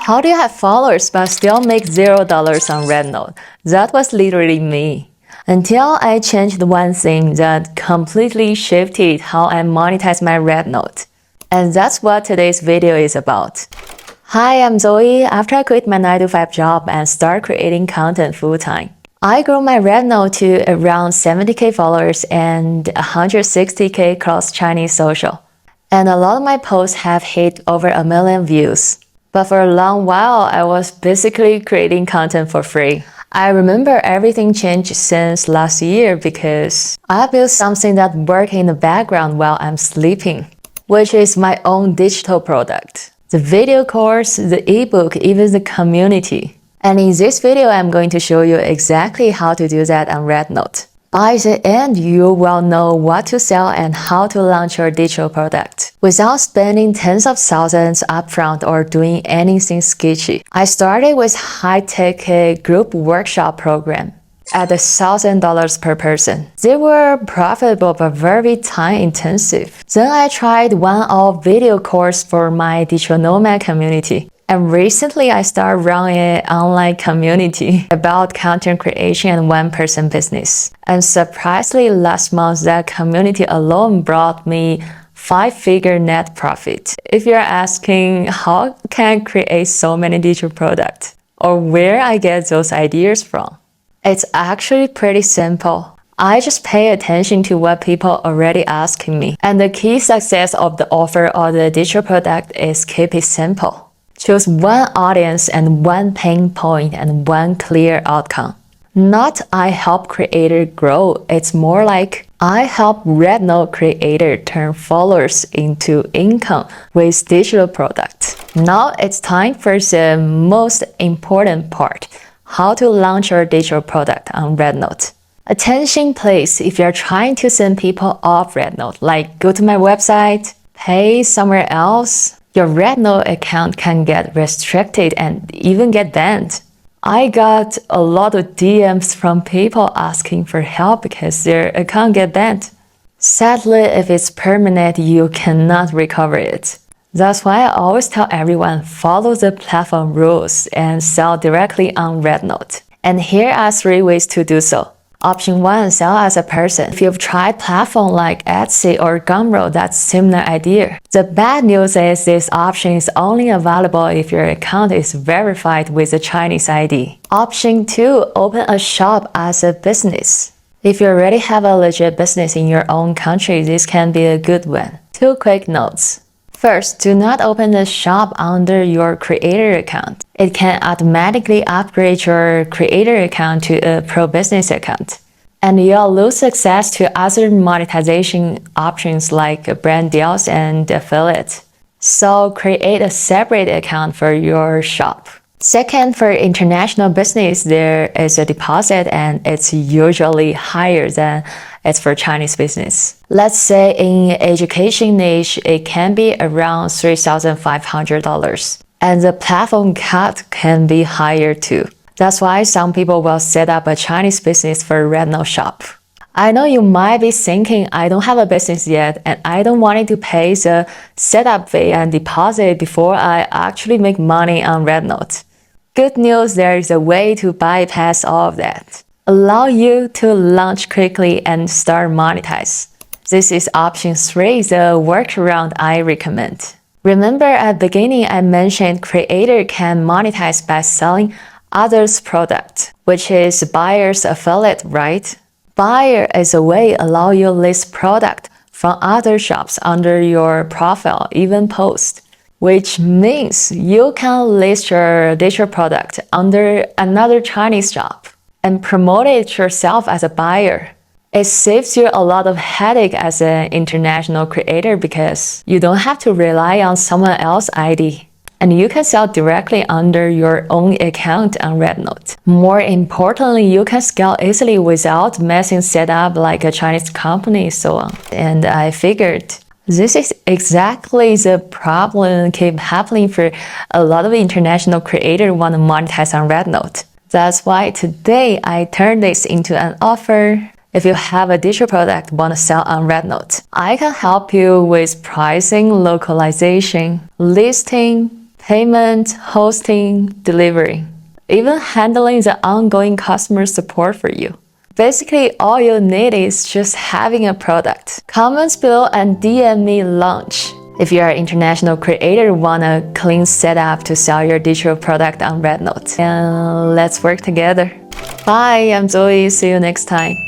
How do you have followers but still make $0 on RedNote? That was literally me. Until I changed one thing that completely shifted how I monetize my RedNote. And that's what today's video is about. Hi, I'm Zoe. After I quit my 9-to-5 job and start creating content full-time, I grew my RedNote to around 70k followers and 160k cross Chinese social. And a lot of my posts have hit over 1 million views. But for a long while, I was basically creating content for free. I remember everything changed since last year because I built something that works in the background while I'm sleeping, which is my own digital product. The video course, the ebook, even the community. And in this video, I'm going to show you exactly how to do that on RedNote. By the end, you will know what to sell and how to launch your digital product without spending tens of thousands upfront or doing anything sketchy. I started with high-tech group workshop program at $1,000 per person. They were profitable but very time-intensive. Then I tried one-off video course for my digital nomad community. And recently, I started running an online community about content creation and one-person business. And surprisingly, last month, that community alone brought me 5-figure net profit. If you're asking how can I create so many digital products or where I get those ideas from, it's actually pretty simple. I just pay attention to what people already asking me. And the key success of the offer or the digital product is keep it simple. Choose one audience and one pain point and one clear outcome. Not I help creator grow, it's more like I help RedNote creator turn followers into income with digital products. Now it's time for the most important part, how to launch your digital product on RedNote. Attention please, if you're trying to send people off RedNote, like go to my website, pay somewhere else, your RedNote account can get restricted and even get banned. I got a lot of DMs from people asking for help because their account get banned. Sadly, if it's permanent, you cannot recover it. That's why I always tell everyone follow the platform rules and sell directly on RedNote. And here are 3 ways to do so. Option 1, sell as a person. If you've tried platforms like Etsy or Gumroad, that's similar idea. The bad news is this option is only available if your account is verified with a Chinese ID. Option 2, open a shop as a business. If you already have a legit business in your own country, this can be a good one. 2 quick notes. First, do not open a shop under your creator account. It can automatically upgrade your creator account to a pro business account. And you'll lose access to other monetization options like brand deals and affiliate. So create a separate account for your shop. Second, for international business, there is a deposit and it's usually higher than it's for Chinese business. Let's say in education niche, it can be around $3,500. And the platform cut can be higher too. That's why some people will set up a Chinese business for RedNote shop. I know you might be thinking, I don't have a business yet and I don't want to pay the setup fee and deposit before I actually make money on RedNote. Good news, there is a way to bypass all of that. Allow you to launch quickly and start monetize. This is option 3, the workaround I recommend. Remember at the beginning I mentioned creator can monetize by selling others' product, which is buyer's affiliate, right? Buyer is a way allow you list product from other shops under your profile, even post. Which means you can list your digital product under another Chinese shop and promote it yourself as a buyer. It saves you a lot of headache as an international creator because you don't have to rely on someone else's ID. And you can sell directly under your own account on RedNote. More importantly, you can scale easily without messing setup like a Chinese company, so on. And I figured this is exactly the problem keep happening for a lot of international creators want to monetize on RedNote. That's why today I turned this into an offer. If you have a digital product want to sell on RedNote, I can help you with pricing, localization, listing, payment, hosting, delivery, even handling the ongoing customer support for you. Basically, all you need is just having a product. Comments below and DM me launch. If you are an international creator who want a clean setup to sell your digital product on RedNote. And let's work together. Bye, I'm Zoe. See you next time.